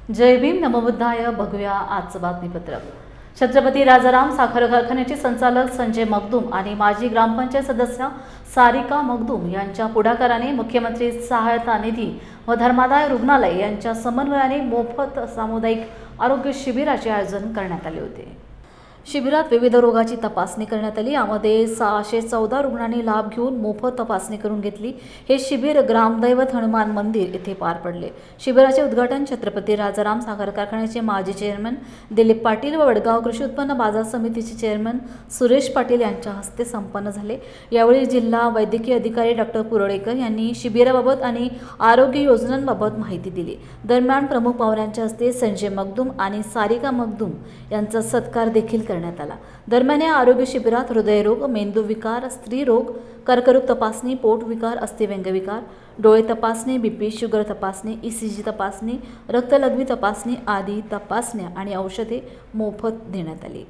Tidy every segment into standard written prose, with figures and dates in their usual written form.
जय भीम नमो बुद्धाय। बघूया आजचं बातमीपत्र। छत्रपती राजाराम साखर कारखान्याचे संचालक संजय मगदूम आणि माजी ग्रामपंचायत सदस्य सारिका मगदूम यांच्या पुढाकाराने मुख्यमंत्री सहायता निधी व धर्मादाय रुग्णालय यांच्या समन्वयाने मोफत सामुदायिक आरोग्य शिबिराचे आयोजन करण्यात आले होते। शिबिरात विविध रोगाची तपासणी करण्यात आली। यामध्ये 614 रुग्णांनी लाभ घेऊन मोफत तपासणी करून घेतली। हे शिबिर ग्रामदैवत हनुमान मंदिर येथे पार पडले। शिबिराचे उद्घाटन छत्रपती राजाराम साखर कारखान्याचे माजी चेअरमन दिलीप पाटील व वडगाव कृषी उत्पन्न बाजार समितीचे चेअरमन सुरेश पाटील यांच्या हस्ते संपन्न झाले। यावेळी जिल्हा वैद्यकीय अधिकारी डॉक्टर पुरोडेकर यांनी शिबिराबाबत आणि आरोग्य योजनांबाबत माहिती दिली। दरम्यान प्रमुख पाहुण्यांच्या हस्ते संजय मगदूम आणि सारिका मगदूम यांचा सत्कार देखील करण्यात आला। दरम्यान या आरोग्य शिबिरात हृदयरोग, मेंदू विकार, स्त्रीरोग, कर्करोग तपासणी, पोट विकार, अस्थिव्यंग विकार, डोळे तपासणी, बीपी शुगर तपासणी, ईसीजी तपासणी, रक्तलघवी तपासणी आदी तपासण्या आणि औषधे मोफत देण्यात आली।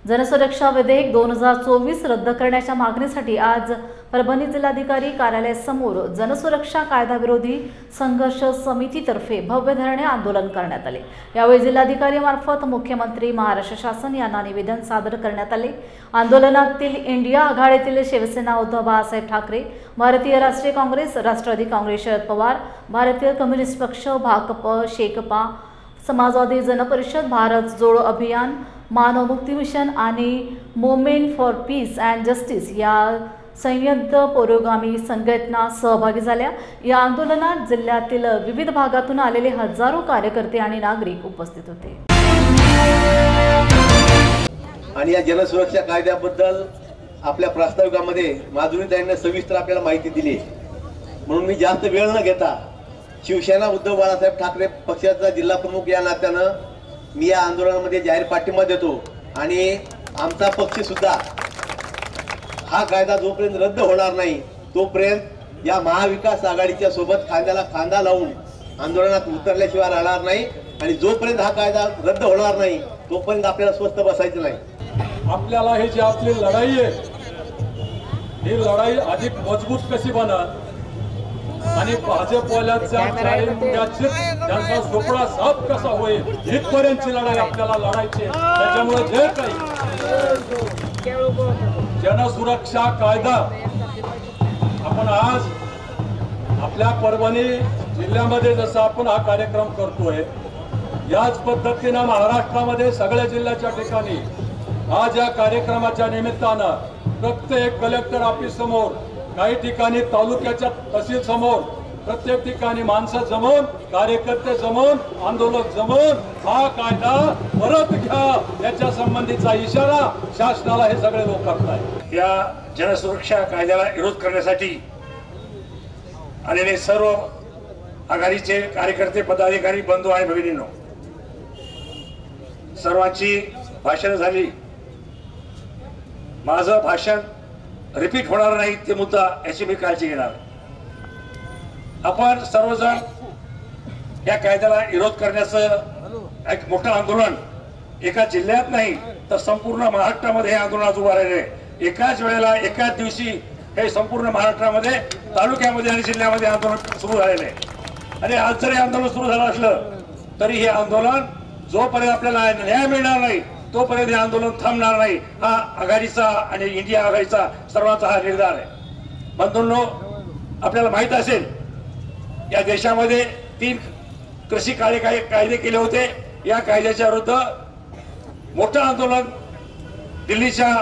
जनसुरक्षा विधेयक 2024 रद्द करण्याच्या मागणीसाठी आज परभणी जिल्हाधिकारी कार्यालयासमोर जनसुरक्षा कायदा विरोधी संघर्ष समितीतर्फे भव्य धरणे आंदोलन करण्यात आले। यावेळी जिल्हाधिकाऱ्यांमार्फत मुख्यमंत्री, महाराष्ट्र शासन यांना निवेदन सादर करण्यात आले। आंदोलनातील इंडिया आघाडीतील शिवसेना उद्धव बाळासाहेब ठाकरे, भारतीय राष्ट्रीय काँग्रेस, राष्ट्रवादी काँग्रेस शरद पवार, भारतीय कम्युनिस्ट पक्ष, भाकप, शेकपा, समाजवादी जनपरिषद, भारत जोडो अभियान, मानव मुक्ती मिशन आणि movement for peace and justice या संयुक्त पुरोगामी संघटना सहभागी झाल्या। या आंदोलनात जिल्ह्यातील विविध भागातून आलेले हजारो कार्यकर्ते आणि नागरिक उपस्थित होते। आणि या जनसुरक्षा कायद्याबद्दल आपल्या प्रास्ताविकामध्ये माधुरीताईंनी सविस्तर आपल्याला माहिती दिली, म्हणून मी जास्त वेळ न घेता शिवसेना उद्धव बाळासाहेब ठाकरे पक्षाचा जिल्हा प्रमुख या नात्यानं मी या आंदोलनामध्ये जाहीर पाठिंबा देतो। आणि आमचा पक्ष सुद्धा हा कायदा जोपर्यंत रद्द होणार नाही तोपर्यंत या महाविकास आघाडीच्या सोबत खांद्याला खांदा लावून आंदोलनात उतरल्याशिवाय राहणार नाही। आणि जोपर्यंत हा कायदा रद्द होणार नाही तोपर्यंत आपल्याला स्वस्थ बसायचं नाही। आपल्याला हे जी आपली लढाई आहे ही लढाई अधिक मजबूत कशी बनणार आणि भाजपवाल्यांचा त्यांचा झोपडा साफ कसा होईल इथपर्यंतची लढाई आपल्याला लढायची। त्याच्यामुळे जे काही जनसुरक्षा कायदा आपण आज आपल्या परभणी जिल्ह्यामध्ये जसा आपण हा कार्यक्रम करतोय याच पद्धतीने महाराष्ट्रामध्ये सगळ्या जिल्ह्याच्या ठिकाणी आज या कार्यक्रमाच्या निमित्तानं प्रत्येक कलेक्टर ऑफिस समोर, काही ठिकाणी तालुक्याच्या तहसील समोर, प्रत्येक ठिकाणी माणसं जमवून, कार्यकर्ते जमवून, आंदोलक जमवून हा कायदा परत घ्या याच्या संबंधीचा इशारा शासनाला हे सगळे लोक करतायत। या जनसुरक्षा कायद्याला विरोध करण्यासाठी आलेले सर्व आघाडीचे कार्यकर्ते, पदाधिकारी, बंधू आणि भगिनींनो, सर्वांची भाषण झाली। माझं भाषण रिपीट होणार नाही ते मुद्दा याची मी काळजी घेणार। आपण सर्वजण या कायद्याला विरोध करण्याचं एक मोठं आंदोलन एका जिल्ह्यात नाही तर संपूर्ण महाराष्ट्रामध्ये हे आंदोलन उभा राहिले। एकाच वेळेला एकाच दिवशी हे संपूर्ण महाराष्ट्रामध्ये, तालुक्यामध्ये आणि जिल्ह्यामध्ये आंदोलन सुरू झालेले आहे। आणि आज जरी आंदोलन सुरू झालं असलं तरी हे आंदोलन जोपर्यंत आपल्याला न्याय मिळणार नाही तोपर्यंत हे आंदोलन थांबणार नाही। हा आघाडीचा आणि इंडिया आघाडीचा सर्वांचा हा निर्धार आहे। बंधूंनो, आपल्याला माहित असेल या देशामध्ये 3 कृषी कायदे केले होते। या कायद्याच्या विरुद्ध मोठं आंदोलन दिल्लीच्या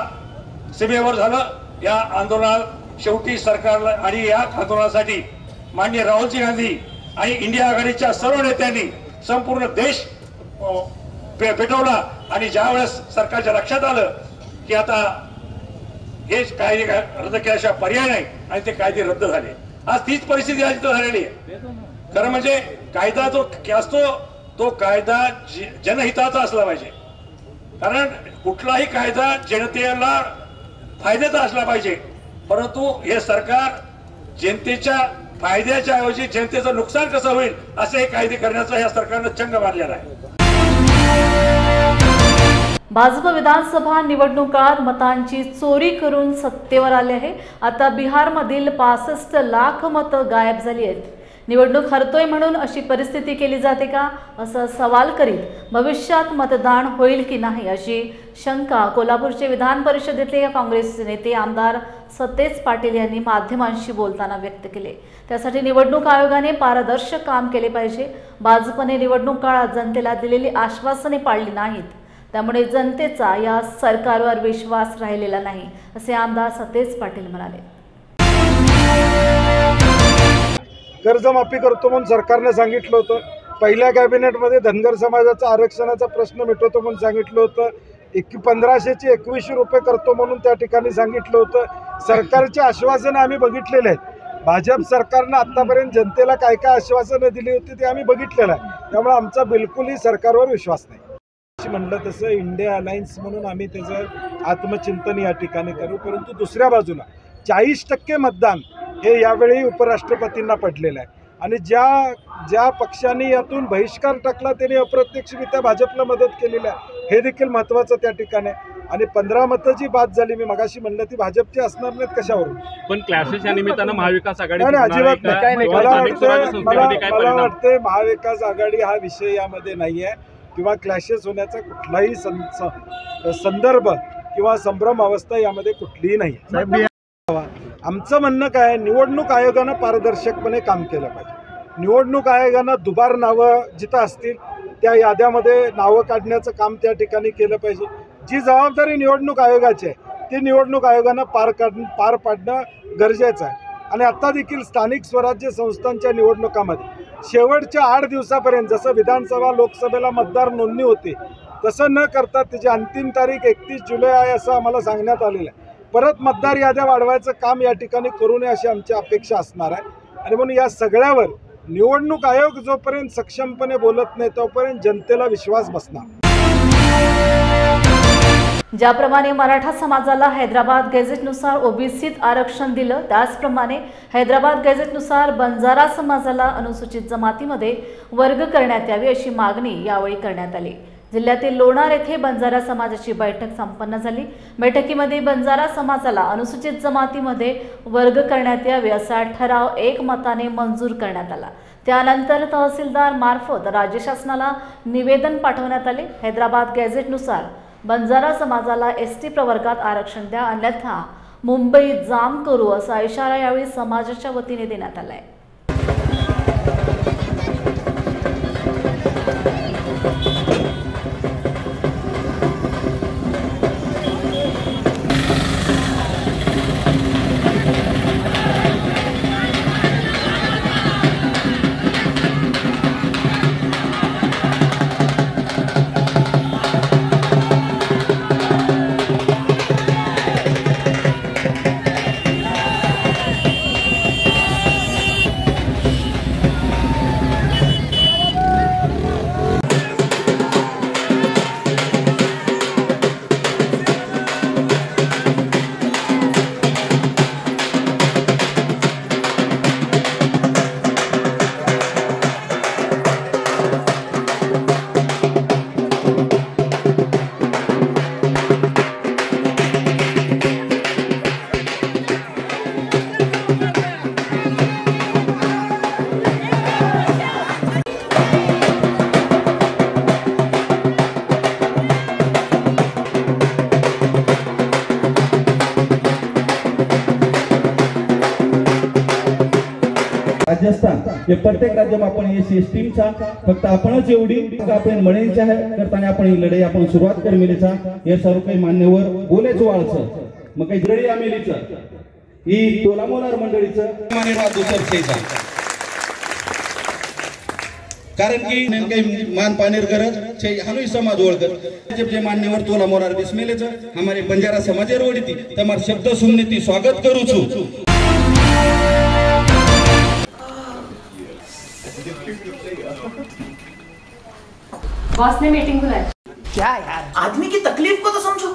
सीमेवर झालं। या आंदोलनात शेवटी सरकारला आणि या आंदोलनासाठी माननीय राहुलजी गांधी आणि इंडिया आघाडीच्या सर्व नेत्यांनी संपूर्ण देश पेटवला। आणि ज्यावेळेस सरकारच्या लक्षात आलं की आता हे कायदे रद्द केल्याशिवाय पर्याय नाही आणि ते कायदे रद्द झाले। आज तीच परिस्थिती आज इथं झालेली आहे। खरं म्हणजे कायदा जो असतो तो कायदा जनहिताचा असला पाहिजे, कारण कुठलाही कायदा जनतेला फायद्याचा असला पाहिजे। परंतु हे सरकार जनतेच्या फायद्याच्या ऐवजी जनतेचं नुकसान कसं होईल असे कायदे करण्याचा या सरकारनं चंग मारलेला आहे। भाजप विधानसभा निवडणुकात मतांची चोरी करून सत्तेवर आले आहे। आता बिहारमधील 65 लाख मतं गायब झाली आहेत। निवडणूक हरतोय म्हणून अशी परिस्थिती केली जाते का असा सवाल करीत भविष्यात मतदान होईल की नाही अशी शंका कोल्हापूरचे विधान परिषदेतले काँग्रेस नेते आमदार सतेज पाटील यांनी माध्यमांशी बोलताना व्यक्त केले। त्यासाठी निवडणूक आयोगाने पारदर्शक काम केले पाहिजे। भाजपने निवडणूक काळात जनतेला दिलेली आश्वासने पाळली नाहीत, त्यामुळे जनतेचा या सरकारवर विश्वास राहिलेला नाही असे आमदार सतेज पाटील म्हणाले। कर्जमाफी करतो म्हणून सरकारने सांगितलं होतं, पहिल्या कॅबिनेटमध्ये धनगर समाजाचा आरक्षणाचा प्रश्न मिटवतो म्हणून सांगितलं होतं, 1500चे 2100 रुपये करतो म्हणून त्या ठिकाणी सांगितलं होतं। सरकारची आश्वासनं आम्ही बघितलेले आहेत। भाजप सरकारनं आत्तापर्यंत जनतेला काय काय आश्वासनं दिली होती ते आम्ही बघितलेलं आहे, त्यामुळे आमचा बिलकुलही सरकारवर विश्वास नाही। म्हणलं तसं इंडिया अलायन्स म्हणून आम्ही त्याचं आत्मचिंतन या ठिकाणी करू, परंतु दुसऱ्या बाजूला 40% मतदान हे यावेळी उपराष्ट्रपतींना पडलेलं आहे आणि ज्या पक्षांनी यातून बहिष्कार टाकला त्यांनी अप्रत्यक्षरित्या भाजपला मदत केलेली आहे, हे देखील महत्त्वाचं त्या ठिकाणी। आणि 15 मतं जी बाद झाली, मी मगाशी म्हणलं ती भाजपची असणार नाहीत कशावरून, पण क्लॅशेसच्या निमित्तानं महाविकास आघाडी अजिबात नाही। मला वाटते महाविकास आघाडी हा विषय यामध्ये नाही आहे किंवा क्लॅशेस होण्याचा कुठलाही संदर्भ किंवा संभ्रम अवस्था यामध्ये कुठलीही नाही। आमचं म्हणणं काय, निवडणूक आयोगानं पारदर्शकपणे काम केलं पाहिजे। निवडणूक आयोगानं दुबार नावं जिथं असतील त्या याद्यामध्ये नावं काढण्याचं काम त्या ठिकाणी केलं पाहिजे। जी जबाबदारी निवडणूक आयोगाची आहे ती निवडणूक आयोगानं पार पाडणं गरजेचं आहे। आणि आत्ता देखील स्थानिक स्वराज्य संस्थांच्या निवडणुकामध्ये शेवटच्या 8 दिवसापर्यंत जसं विधानसभा लोकसभेला मतदार नोंदणी होती तसं न करता त्याची अंतिम तारीख 31 जुलै आहे असं आम्हाला सांगण्यात आलेलं आहे। परत मतदार याद्या वाढवायचं काम या ठिकाणी करू नये अशी आमची अपेक्षा असणार आहे। आणि म्हणून या सगळ्यावर निवडणूक आयोग जोपर्यंत सक्षमपणे बोलत नाही तोपर्यंत जनतेला विश्वास बसणार। ज्याप्रमाणे मराठा समाजाला हैदराबाद गॅझेटनुसार ओबीसीत आरक्षण दिलं, त्याचप्रमाणे हैदराबाद गॅझेटनुसार बंजारा समाजाला अनुसूचित जमातीमध्ये वर्ग करण्यात यावी अशी मागणी यावेळी करण्यात आली। जिल्ह्यातील लोणार येथे बंजारा समाजाची बैठक संपन्न झाली। बैठकीमध्ये बंजारा समाजाला अनुसूचित जमातीमध्ये वर्ग करण्यात यावे असा ठराव एकमताने मंजूर करण्यात आला। त्यानंतर तहसीलदार मार्फत राज्य शासनाला निवेदन पाठवण्यात आले। हैदराबाद गॅझेटनुसार बंजारा समाजाला एसटी प्रवर्गात आरक्षण द्या, अन्यथा मुंबईत जाम करू असा इशारा यावेळी समाजाच्या वतीने देण्यात आलाय। राजस्थान हे प्रत्येक राज्य आपण एस टीमचा फक्त आपणच एवढी आपण म्हणेच्या करताना आपण ही लढाई आपण सुरुवात कर मिलेचा हे सर्व काही मान्यवर बोलेच वाळचं मग काही लढाई आमेलीचं ही तोलामोलार मंडळीचं मान्यवर दुसरं कारण की नेमके मान पानेर गरज हनुई समाज ओळखत जे मान्यवर तोला मोरार बिस्मिलेच हमारे बंजारा समाज रोडीती तमार शब्द सुनने ती स्वागत करू छु। बॉस ने मीटिंग बुलाई। क्या यार, आदमी की तकलीफ को तो समझो।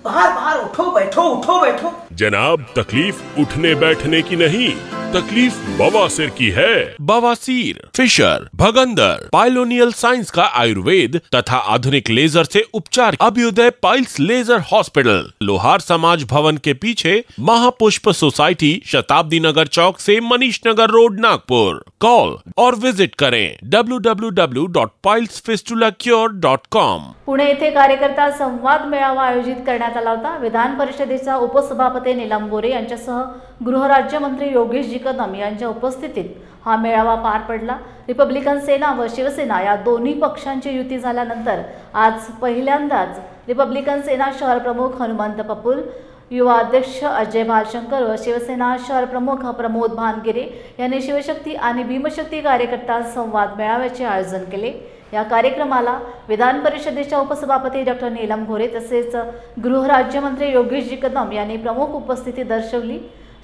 बाहर बाहर उठो बैठो उठो बैठो। जनाब, तकलीफ उठने बैठने की नहीं, तकलीफ बवासीर की है? बवासीर, फिशर, भगंदर, पाइलोनियल साइंस का आयुर्वेद तथा आधुनिक लेजर से उपचार। अभ्युदय पाइल्स लेजर हॉस्पिटल, लोहार समाज भवन के पीछे, महापुष्प सोसाइटी, शताब्दी नगर चौक से मनीष नगर रोड, नागपुर। कॉल और विजिट करें www.pilesfistulacure.com। पुणे येथे कार्यकर्ता संवाद मेळावा आयोजित करण्यात आला होता। विधान परिषदेच्या उपसभापती नीलम गोरे यांच्यासह गृहराज्यमंत्री योगेशजी कदम यांच्या उपस्थितीत हा मेळावा पार पडला। रिपब्लिकन सेना व शिवसेना या दोन्ही पक्षांची युती झाल्यानंतर आज पहिल्यांदाच रिपब्लिकन सेना शहर प्रमुख हनुमंत पपुल, युवा अध्यक्ष अजय भालशंकर व शिवसेना शहर प्रमुख प्रमोद भानगिरे यांनी शिवशक्ती आणि भीमशक्ती कार्यकर्ता संवाद मेळाव्याचे आयोजन केले। या कार्यक्रमाला विधान परिषदेच्या उपसभापती डॉक्टर नीलम गोरे तसेच गृहराज्यमंत्री योगेशजी कदम यांनी प्रमुख उपस्थिती दर्शवली।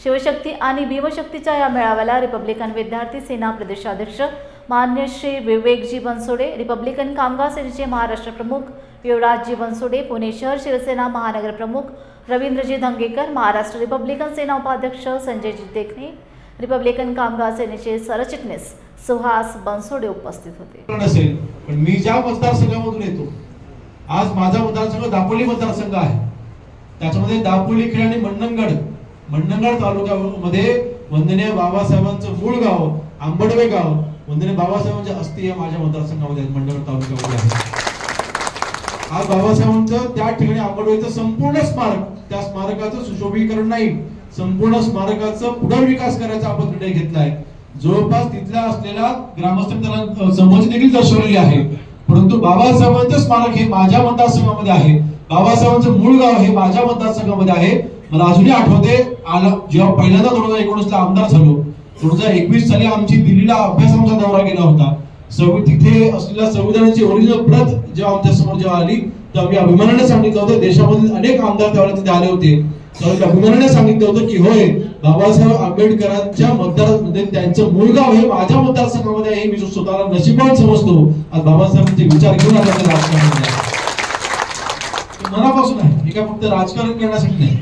शिवशक्ती आणि भीमशक्तीच्या या मेळाव्याला रिपब्लिकन विद्यार्थी सेना प्रदेशाध्यक्ष मान्य श्री विवेकजी बनसोडे, रिपब्लिकन कामगार सेनेचे महाराष्ट्र प्रमुख युवराजजी बनसोडे, पुणे शहर शिवसेना महानगर प्रमुख रवींद्रजी धंगेकर, महाराष्ट्र रिपब्लिकन सेना उपाध्यक्ष संजयजी देखणे, रिपब्लिकन कामगार सेनेचे सरचिटणीस सुहास बनसोडे उपस्थित होते। पण मी ज्या मतदारसंघामधून येतो, आज माझा मतदारसंघ दापोली मतदारसंघ आहे। त्याच्यामध्ये दापोली खेड आणि मंडणगड तालुक्यामध्ये वंदनीय बाबासाहेबांचं मूळ गाव आंबडवे गाव, वंदनीय बाबासाहेबांच्या अस्थी या माझ्या मतदारसंघामध्ये मंडणगड तालुक्यामध्ये आहे। आज बाबासाहेबांचं त्या ठिकाणी आंबडवेचं संपूर्ण स्मारक, त्या स्मारकाचं सुशोभीकरण नाही, संपूर्ण स्मारकाचं पुनर्विकास करायचा आपण निर्णय घेतलाय। जवळपास तिथल्या असलेल्या ग्रामस्थांनी त्याला संमती देखील दर्शवलेली आहे। परंतु बाबासाहेबांचं स्मारक हे माझ्या मतदारसंघामध्ये आहे, बाबासाहेबांचं मूळ गाव हे माझ्या मतदारसंघामध्ये आहे। मला अजूनही आठवते जेव्हा पहिल्यांदा 2019 ला आमदार झालो, 2021 साली आमची दिल्लीला अभ्यासाचा दौरा केला होता। तिथे असलेल्या संविधानाची ओरिजिनल प्रत जेव्हा आमच्या समोर जेव्हा आली, तेव्हा मी अभिमानाने सांगितलं होतं, देशामधील अनेक आमदार त्यावेळेला तिथे आले होते, तेव्हा अभिमानाने सांगितलं होतं की होय, बाबासाहेब आंबेडकरांच्या मतदारमध्ये त्यांचं मूळ गाव हे माझ्या मतदारसंघामध्ये आहे। मी स्वतःला नशीबवान समजतो आज बाबासाहेबांचे विचार घेऊन आल्याच्या राजकारणामध्ये मनापासून आहे, हे काय फक्त राजकारण करण्यासाठी नाही।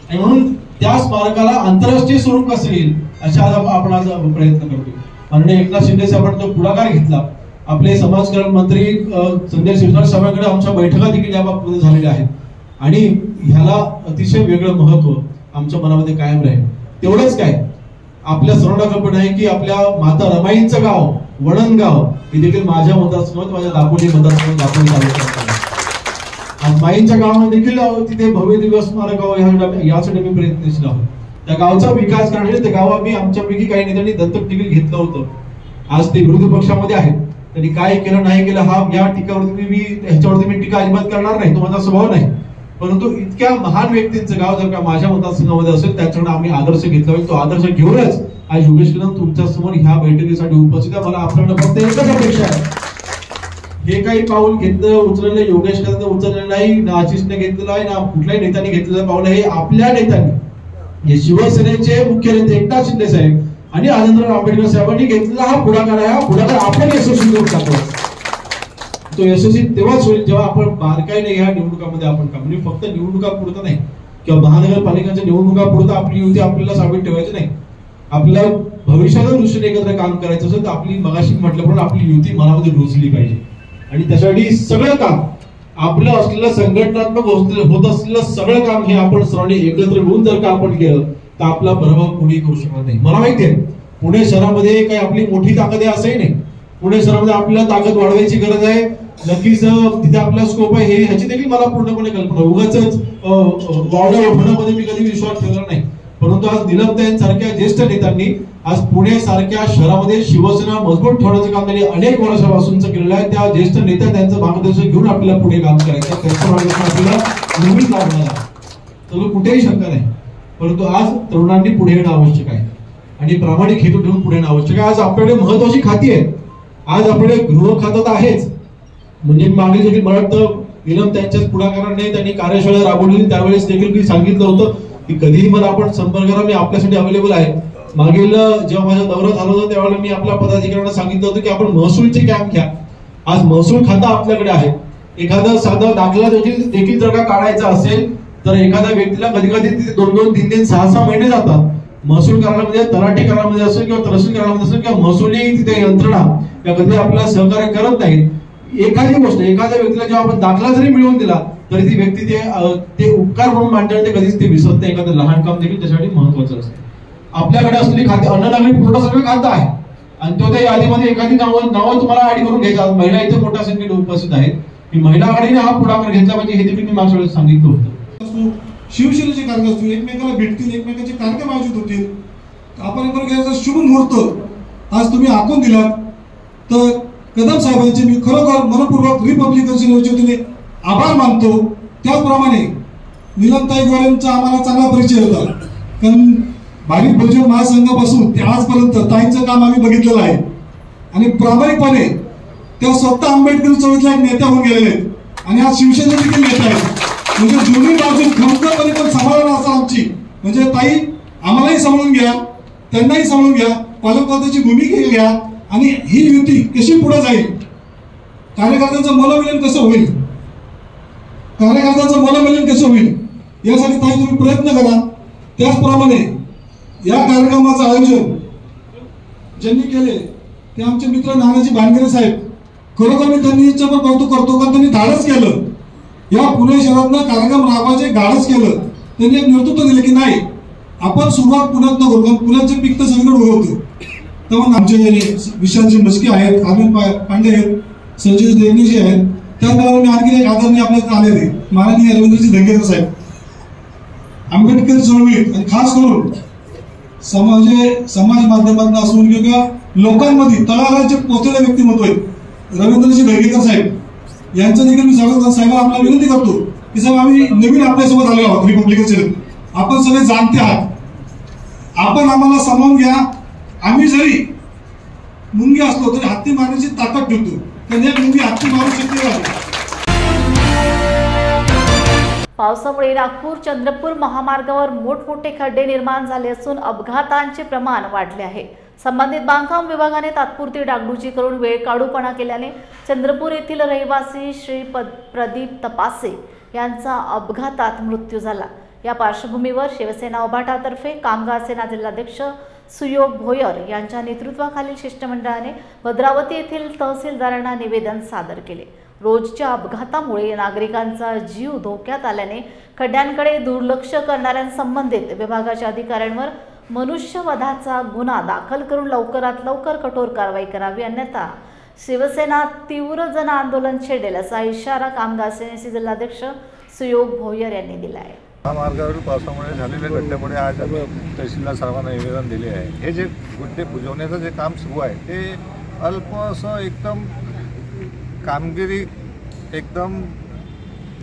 आणि म्हणून त्या स्मारकाला आंतरराष्ट्रीय स्वरूप कसं येईल अशा आपण आज प्रयत्न करतो। माननीय एकनाथ शिंदे साहेबांनी तो पुढाकार घेतला। आपले समाज कल्याण मंत्री संजय शिरसाट साहेबांकडे आमच्या बैठका देखील याबाबत झालेल्या आहेत आणि ह्याला अतिशय वेगळं महत्व आमच्या मनामध्ये कायम राहील। तेवढंच काय, आपल्या सर्वांना कल्पना आहे की आपल्या माता रमाईंचं गाव वणनगाव हे देखील माझ्या मतदारसंघात, माझ्या दापोली मतदारसंघात दापोली तालुक्यात आज माईंच्या गावामध्ये देखील तिथे भव्य दिवस स्मारक यासाठी मी प्रयत्नशील आहोत। त्या गावचा विकास करण्यासाठी ते गाव आम्ही आमच्यापैकी काही नेत्यांनी दत्तक देखील घेतलं होतं। आज ते विरोधी पक्षामध्ये आहेत, त्यांनी काय केलं नाही केलं हा या टीकावरती मी ह्याच्यावरती मी टीका अजिबात करणार नाही, तो माझा स्वभाव नाही। परंतु इतक्या महान व्यक्तींचं गाव जर का माझ्या मतदारसंघामध्ये असेल, त्याच्याकडे आम्ही आदर्श घेतला पाहिजे। तो आदर्श घेऊनच आज योगेश कदम तुमच्या समोर ह्या बैठकीसाठी उपस्थित आहे। मला आपल्याला फक्त एकच अपेक्षा आहे, हे काही पाऊल घेतलं उचललं योगेश कदम उचललं नाही, ना आशिषने घेतलेलं आहे, ना कुठल्याही नेत्याने घेतलेलं पाऊल, हे आपल्या नेत्यांनी, हे शिवसेनेचे मुख्य नेते एकनाथ शिंदे साहेब आणि राजेंद्र आंबेडकर साहेबांनी घेतलेला हा पुढाकार आहे। हा पुढाकार आपण यशस्वी करून टाकू। तो यशस्वी तेव्हाच होईल जेव्हा आपण बारकाईने ह्या निवडणुकामध्ये आपण काम, म्हणजे फक्त निवडणुका पुरतं नाही किंवा महानगरपालिकांच्या निवडणुका पुरतं आपली युती आपल्याला साबित ठेवायची नाही। आपल्याला भविष्याच्या दृष्टीने एकत्र काम करायचं असेल तर आपली मगाशी म्हटल्याप्रमाणे आपली युती मनामध्ये रुजली पाहिजे आणि त्यासाठी सगळं काम आपलं असलेलं संघटनात्मक होत असलेलं सगळं काम हे आपण सर्वांनी एकत्र मिळून जर का आपण केलं तर आपला पराभव कोणी करू शकणार नाही। मला माहिती आहे पुणे शहरामध्ये काही आपली मोठी ताकद आहे असंही नाही, पुणे शहरामध्ये आपल्याला ताकद वाढवायची गरज आहे, नक्कीच तिथे आपला स्कोप आहे हे ह्याची देखील मला पूर्णपणे कल्पना। उगाचच वावड्या उठवण्यामध्ये मी कधी विश्वास ठेवला नाही, परंतु आज नीलमताईंसारख्या ज्येष्ठ नेत्यांनी आज पुणे सारख्या शहरामध्ये शिवसेना मजबूत ठेवण्याचं काम त्यांनी अनेक वर्षापासूनच केलेलं आहे। त्या ज्येष्ठ नेत्या त्यांचं मार्गदर्शन घेऊन आपल्याला पुढे काम करायचं, त्यांचं मार्गदर्शन आपल्याला नेहमीच लागणार आहे, तर कुठेही शंका नाही। परंतु आज तरुणांनी पुढे येणं आवश्यक आहे आणि प्रामाणिक हेतू ठेवून पुढे येणं आवश्यक आहे। आज आपल्याकडे महत्वाची खाती आहेत, आज आपल्याकडे गृह खातं तर आहेच, म्हणजे मागे देखील मला वाटतं नीलम त्यांच्याच पुढाकाराने त्यांनी कार्यशाळा राबवली, त्यावेळेस देखील मी सांगितलं होतं की कधीही मला आपण संपर्क करा, मी आपल्यासाठी अवेलेबल आहे। मागील जेव्हा माझा दौरा झाला होता त्यावेळेला मी आपल्या पदाधिकाऱ्यांना सांगितलं होतं की आपण महसूलचे कॅम्प घ्या। आज महसूल खातं आपल्याकडे आहे, एखादा साधा दाखला देखील जर का काढायचा असेल तर एखाद्या व्यक्तीला कधी कधी 2-2, 3-3, 6-6 महिने जातात, महसूल कार्यालयामध्ये, तलाठी कार्यालयामध्ये असो किंवा तहसील कार्यालयामध्ये असो किंवा महसुली तिथे यंत्रणा या कधी आपल्याला सहकार्य करत नाहीत. एखादी गोष्ट एखाद्या व्यक्तीला जेव्हा आपण दाखला जरी मिळवून दिला तरी ती व्यक्ती ते उपकार म्हणून मांडते, ते कधीच ते विसरत नाही. एखादं लहान काम देखील त्यासाठी महत्वाचं असतं. आपल्याकडे असलेली खाते अन्न नागरी पुरवठा सगळं खातं आहे आणि तो त्या यादीमध्ये एखादी नावं तुम्हाला ऍड करून घ्यायचा. महिला इथे मोठ्या संख्येने उपस्थित आहेत की महिला आघाडीने हा पुढाकार घेतला पाहिजे, हे देखील मी मागच्या वेळेस सांगितलं होतं. शिवसेनेचे कार्यक्रम असतो, एकमेकाला भेटतील, एकमेकांचे कार्यक्रम आयोजित होतील. आपण घ्यायचा शुभ मुहूर्त आज तुम्ही आखून दिलात तर कदम साहेबांचे मी खरोखर मनपूर्वक रिपब्लिकन सेनेच्या वतीने आभार मानतो. त्याचप्रमाणे नीलमताई गोरेंचा आम्हाला चांगला परिचय होता, कारण भारिप बहुजन महासंघापासून ते आजपर्यंत ताईंचं काम आम्ही बघितलेलं आहे आणि प्रामाणिकपणे त्या स्वतः आंबेडकर चळवळीतल्या एक नेत्या होऊन गेलेले आहेत आणि आज शिवसेना देखील नेता आहेत. म्हणजे दोन्ही बाजू खमकरपणे पण सांभाळणार असा आमची म्हणजे ताई आम्हालाही सांभाळून घ्या, त्यांनाही सांभाळून घ्या, पालकमंत्र्याची भूमिका घ्या आणि ही युती कशी पुढे जाईल, कार्यकर्त्यांचं मनोमिलन कसं होईल, कार्यकर्त्यांचं मनोमिलन कसं होईल यासाठी ताई तुम्ही प्रयत्न करा. त्याचप्रमाणे या कार्यक्रमाचं आयोजन ज्यांनी केले ते आमचे मित्र नानाजी भानगरे साहेब, खरोखर मी त्यांनीच पण कौतुक करतो कारण त्यांनी धाडस केलं. या पुणे शहरातनं कार्यक्रम राबवायचे धाडस केलं. त्यांनी एक नेतृत्व दिलं की नाही आपण सुरुवात पुण्यात न करू, पुण्याचे पीक तर सगळीकडे होतं. तेव्हा आमचे विशालजी मस्के आहेत, अरविंद पांडे आहेत, संजय देगणीजी आहेत. त्याचप्रमाणे मी आणखी एक आदरणीय आपल्याकडे आलेले माननीय रवींद्रजी धंगेकर साहेब, आंबेडकर चळवळीत आणि खास करून समाज माध्यमातून असून किंवा लोकांमध्ये तळागाळाचे पोहोचलेले व्यक्तिमत्व आहेत रवींद्रजी धंगेकर साहेब, यांचं देखील मी साहेब आपल्याला विनंती करतो की साहेब आम्ही नवीन आपल्यासोबत आलो आहोत रिपब्लिकन सेनेत. आपण सगळे जाणते आहात, आपण आम्हाला सामावून घ्या. आम्ही जरी मुंगी असलो तरी हत्ती मारण्याची ताकद ठेवतो, कारण एक मुंगी हत्ती मारू शकते. पावसामुळे नागपूर चंद्रपूर महामार्गावर मोठमोठे खड्डे निर्माण झाले असून अपघातांचे प्रमाण वाढले आहे. संबंधित बांधकाम विभागाने तात्पुरती डागडुजी करून वेळ काढूपणा केल्याने चंद्रपूर येथील रहिवासी श्री प्रदीप तपासे यांचा अपघातात मृत्यू झाला. या पार्श्वभूमीवर शिवसेना उभाटातर्फे कामगार सेना जिल्हाध्यक्ष सुयोग भोयर यांच्या नेतृत्वाखालील शिष्टमंडळाने भद्रावती येथील तहसीलदारांना निवेदन सादर केले. रोजच्या अपघातामुळे नागरिकांचा जीव धोक्यात आल्याने खड्ड्यांकडे दुर्लक्ष करणाऱ्यांसंबंधित विभागाच्या अधिकाऱ्यांवर मनुष्यवधाचा गुन्हा दाखल करून लवकरात लवकर कठोर कारवाई करावी, अन्यथा शिवसेना तीव्र जन आंदोलन छेडेल असा इशारा कामगार सेनेचे जिल्हाध्यक्ष सुयोग भोयर यांनी दिला आहे. महामार्गावरील पावसामुळे झालेल्या घटनेमुळे आज आम्ही तहसीलदार साहेबांना निवेदन दिले आहे. हे जे गुड्डे बुजवण्याचं जे काम सुरू आहे ते अल्पसं एकदम कामगिरी एकदम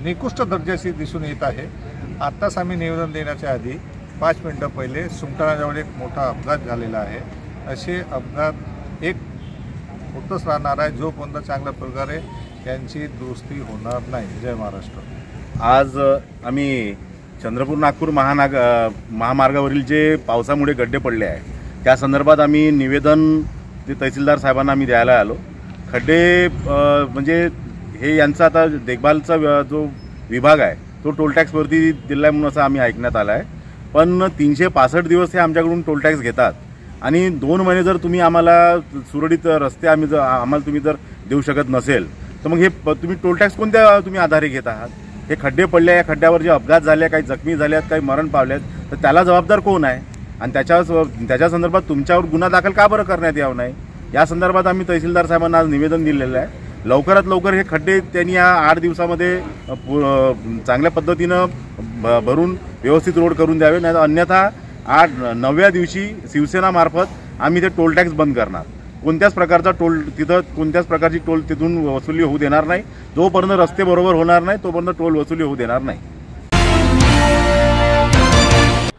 निकृष्ट दर्जाची दिसून येत आहे. आत्ताच आम्ही निवेदन देण्याच्या आधी 5 मिनिटं पहिले सुमटाण्याजवळ एक मोठा अपघात झालेला आहे. असे अपघात एक होतच राहणार आहे जोपर्यंत चांगल्या प्रकारे त्यांची दुरुस्ती होणार नाही. जय महाराष्ट्र. आज आम्ही चंद्रपूर नागपूर महामार्गावरील जे पावसामुळे गड्डे पडले आहे त्या संदर्भात आम्ही निवेदन ते तहसीलदार साहेबांना आम्ही द्यायला आलो. खड्डे म्हणजे हे यांचा आता देखभालचा जो विभाग आहे तो टोल टॅक्सवरती दिला म्हणून असं आम्ही ऐकण्यात आलं आहे. पण 365 दिवस हे आमच्याकडून टोल टॅक्स घेतात आणि 2 महिने जर तुम्ही आम्हाला सुरळीत रस्ते आम्हाला तुम्ही जर देऊ शकत नसेल तर मग हे तुम्ही टोल टॅक्स कोणत्या तुम्ही आधारे घेत आहात. हे खड्डे पडले, या खड्ड्यावर जे अपघात झाले, काही जखमी झाले आहेत, काही मरण पावले आहेत, तर त्याला जबाबदार कोण आहे आणि त्याच्या संदर्भात तुमच्यावर गुन्हा दाखल का बरं करण्यात यावं नाही या संदर्भात आम्ही तहसीलदार साहेबांना आज निवेदन दिलेलं आहे. लवकरात लवकर हे खड्डे त्यांनी या 8 दिवसामध्ये चांगल्या पद्धतीनं भरून व्यवस्थित रोड करून द्यावे, नाही अन्यथा 9व्या दिवशी शिवसेनामार्फत आम्ही ते टोल टॅक्स बंद करणार. कोणत्याच प्रकारचा टोल तिथं कोणत्याच प्रकारची टोल तिथून वसुली होऊ देणार नाही. जोपर्यंत रस्ते बरोबर होणार नाही तोपर्यंत टोल वसुली होऊ देणार नाही.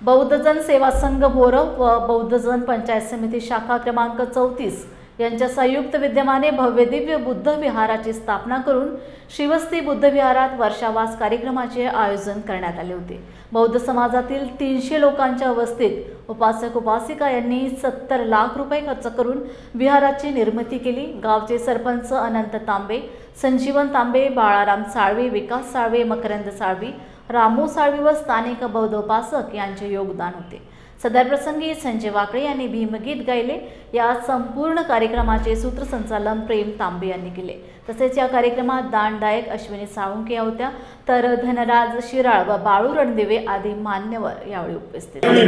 बौद्धजन सेवा संघ बोरव व बौद्धजन पंचायत समिती शाखा क्रमांक 34 यांच्या संयुक्त विद्यमाने भव्य दिव्य बुद्ध विहाराची स्थापना करून श्रीवस्ती बुद्ध विहारात वर्षावास कार्यक्रमाचे आयोजन करण्यात आले होते. बौद्ध समाजातील 300 लोकांच्या वस्तीत उपासक उपासिका यांनी 70 लाख रुपये खर्च करून विहाराची निर्मिती केली. गावचे सरपंच अनंत तांबे, संजीवन तांबे, बाळाराम साळवे, विकास साळवे, मकरंद साळवी, रामू साळवी व स्थानिक बौद्ध उपासक यांचे योगदान होते. सदर प्रसंगी संजय वाकळे यांनी भीमगीत गायले। या संपूर्ण कार्यक्रमाचे सूत्रसंचालन प्रेम तांबे यांनी केले। तसेच या कार्यक्रमात दानदायक अश्विनी साळुंके या होत्या, तर धनराज शिराळ व बाळू रणदिवे आदी मान्यवर यावेळी उपस्थित होते।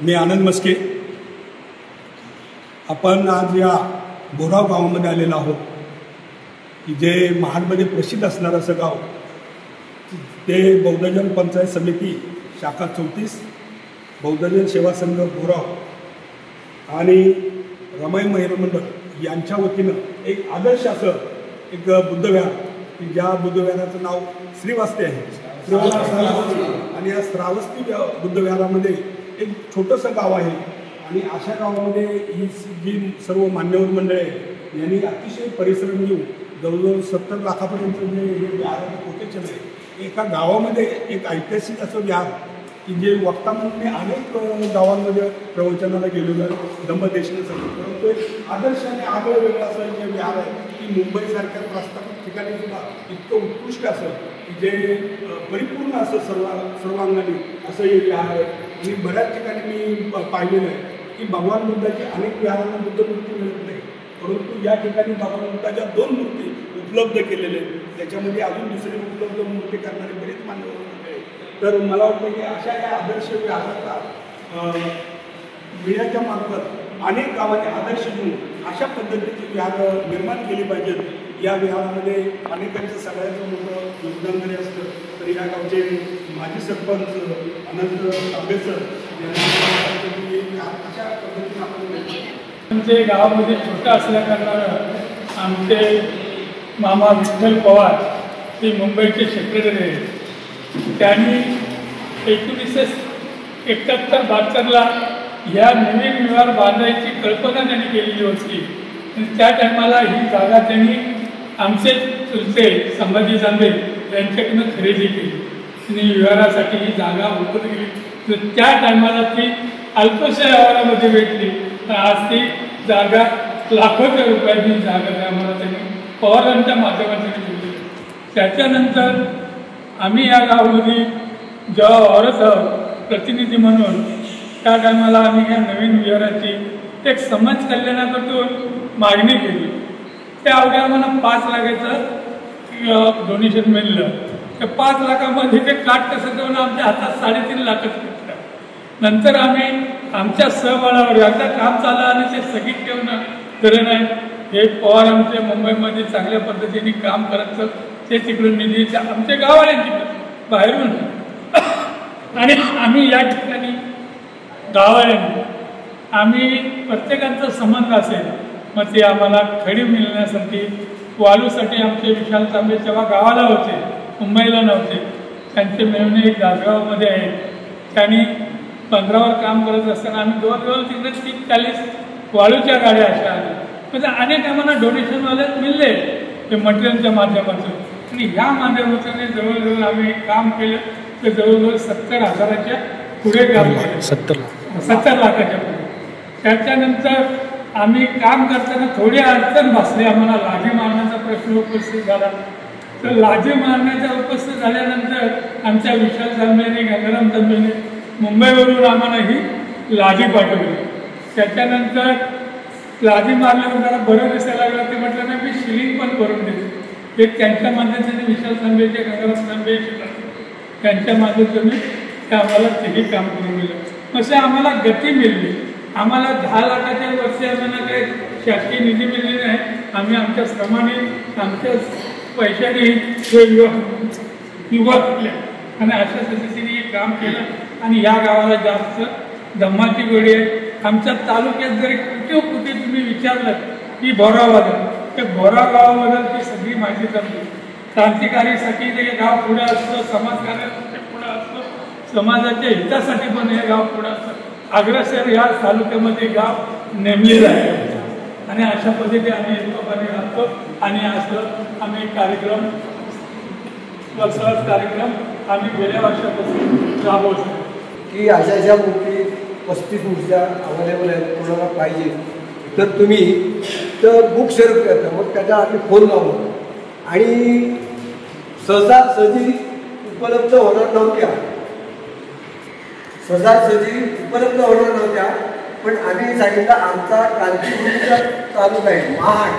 मी आनंद मस्के, आपण आज या बोराव गावामध्ये आलेलो आहोत की जे महाडमध्ये प्रसिद्ध असणारं असं गाव, ते बौद्धजन पंचायत समिती शाखा 34 बौद्धजन सेवा संघ बोराव आणि रमाई महिला मंडळ यांच्या वतीनं एक आदर्श असं एक बुद्धविहार, की ज्या बुद्धविहाराचं नाव श्रीवास्ती आहे आणि या श्रावस्ती बुद्धविहारामध्ये एक छोटंसं गाव आहे आणि अशा गावामध्ये ही जी सर्व मान्यवर मंडळे यांनी अतिशय परिश्रम घेऊन जवळजवळ 70 लाखापर्यंत जे हे विहार पोटेन्शियल आहे, एका गावामध्ये एक ऐतिहासिक असं विहार की जे वक्ता म्हणून अनेक गावांमध्ये प्रवचनाला गेलेलं दंबदेशनासाठी, परंतु एक आदर्श आणि आगळं वेगळं असं जे विहार आहे की मुंबईसारख्या प्रस्थापित ठिकाणी सुद्धा इतकं उत्कृष्ट असं की जे परिपूर्ण असं सर्वांगाने असं हे विहार आहे। आणि बऱ्याच ठिकाणी मी पाहिलेलं आहे की भगवान बुद्धाची अनेक विहारांना बुद्ध मूर्ती मिळत नाही, परंतु या ठिकाणी भगवान बुद्धाच्या 2 मूर्ती उपलब्ध केलेल्या आहेत। त्याच्यामध्ये अजून दुसरी उपलब्ध मूर्ती करणारे बरेच मान्यवर मंडळी आहेत। तर मला वाटतं की अशा या आदर्श विहाराचा विहाराच्या मार्फत अनेक गावांनी आदर्श घेऊन अशा पद्धतीची विहार निर्माण केली पाहिजेत। या विहारामध्ये अनेकांचं सगळ्याचं मोठं योगदान जरी असलं तरी या गावचे माजी सरपंच अनंत तांबेसर यांनी अशा पद्धतीने आपण आमचे गावामध्ये छोटं असल्या कारणानं आमचे मामा विठ्ठल पवार ते मुंबईचे सेक्रेटरी आहेत। त्यांनी 1971-72ला ह्या नवीन विहार बांधायची कल्पना त्यांनी केलेली होती आणि त्या टायमाला ही जागा त्यांनी आमचे चुलते संभाजी जांभे यांच्याकडून खरेदी केली आणि विहारासाठी ही जागा उपलब्ध केली। तर त्या टायमाला ती अल्पशा व्यवहारामध्ये भेटली, तर आज ती जागा लाखोच्या रुपयाची जागा आम्हाला त्यांनी पवारांच्या माध्यमातून दिली। त्याच्यानंतर आम्ही या गावामध्ये जेव्हा वावरत प्रतिनिधी म्हणून त्या टायमाला आम्ही या नवीन विहाराची एक समाज कल्याणाकडून मागणी केली। त्या अवघ्या आम्हाला 5 लाखाचं डोनेशन मिळलं। त्या 5 लाखामध्ये ते काट कसं देऊन आमच्या हातात 3.5 लाखच भेटलं। नंतर आम्ही आमच्या सहबाळावर एकदा काम चाललं आणि ते स्थगित ठेवणं खरं नाही। हे पवार आमच्या मुंबईमध्ये चांगल्या पद्धतीने काम करत ते तिकडून निधी आमच्या गावाल्यांची बाहेरून आणि आम्ही या ठिकाणी गावाल्यांनी आम्ही प्रत्येकाचा संबंध असेल, मग ते आम्हाला खडी मिळण्यासाठी वालूसाठी आमचे विशाल तांबे तेव्हा गावाला होते, मुंबईला नव्हते। त्यांचे मेवणे एक दासगावमध्ये आहेत, त्यांनी 15वर काम करत असताना आम्ही जवळजवळ तिकडे 30-40 वाळूच्या गाड्या अशा आल्या, म्हणजे अनेक आम्हाला डोनेशनवाले मिळले ते मटेरियलच्या माध्यमातून आणि ह्या माध्यमातून जवळजवळ आम्ही काम केलं तर जवळजवळ 70,000च्या पुढे काम केलं, 70 लाखाच्या पुढे। त्याच्यानंतर आम्ही काम करताना थोडी अडचण भासली, आम्हाला लाजी मारण्याचा प्रश्न उपस्थित झाला। तर लाजी मारण्याचा उपस्थित झाल्यानंतर आमच्या विशाल तांबेने गंगाराम तांबेने मुंबईवरून आम्हाला ही लाजी पाठवली। त्याच्यानंतर लाजी मारल्यावर जरा बरं दिसायला लागलं, ते म्हटलं नाही मी शिलिंग पण करून देते। ते त्यांच्या माध्यमाने विशाल तांबेचे गंगाराम तांबे त्यांच्या माध्यमातून ते आम्हाला तेही काम करून दिलं। असे आम्हाला गती मिळली। आम्हाला 10 लाखाच्या वर्षी आम्हाला काही शासकीय निधी मिळली नाही, आम्ही आमच्या श्रमाने आमच्या पैशाने हे युवा केल्या आणि अशा पद्धतीने हे काम केलं आणि या गावाला जास्त धम्माची गोडी आहे। आमच्या तालुक्यात जरी कुठे तुम्ही विचारलं की बोरावाबद्दल, त्या बोराव गावाबद्दलची सगळी माहिती जमली। क्रांतिकारीसाठी ते गाव पुढे असतं, समाजकार्यासाठी पुढे असतं, समाजाच्या हितासाठी पण हे गाव पुढे असतं। अग्रसर या तालुक्यामध्ये गाव नेमलेलं आहे आणि अशा पद्धतीने आम्ही एकमेकांनी राहतो आणि असं आम्ही कार्यक्रम सहज कार्यक्रम आम्ही गेल्या वर्षापासून राबवतो की अशा मूर्ती 35 मूर्त्या अवेलेबल आहेत, कोणाला पाहिजे तर तुम्ही तर बुक सेल्फ करता, मग त्याचा आम्ही फोन लावलो आणि सहजी उपलब्ध होणार नव्हत्या सहजासहजी उपलब्ध होणार नव्हत्या, पण आम्ही सांगितलं आमचा क्रांतीभूमीचा तालुका आहे महाड.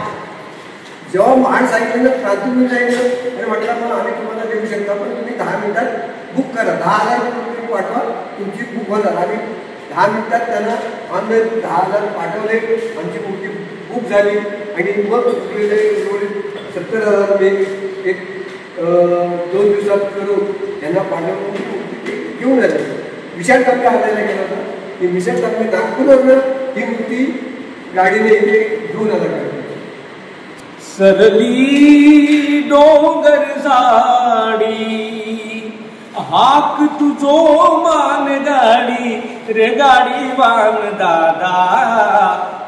जेव्हा महाड सांगितलं क्रांतीभूमी सांगितलं आणि म्हटलं मग आम्ही तुम्हाला देऊ शकता, पण तुम्ही 10 मिनिटात बुक करा, 10,000 तुम्ही पाठवा, तुमची बुक होणार. आम्ही 10 मिनिटात त्यांना ऑनलाईन 10,000 पाठवले, आमची मूर्ती बुक झाली आणि मग 70,000 मी एक 2 दिवसात करून त्यांना पाठवून घेऊन आले. विशाल टप्प्या आणायला गेला होता, की विशाल टप्पे नागपूरवरनं ही मूर्ती गाडीने इथे घेऊन आला. सरली डोंगर झाडी हाक तुझो मान गाडी रे गाडीवान दादा,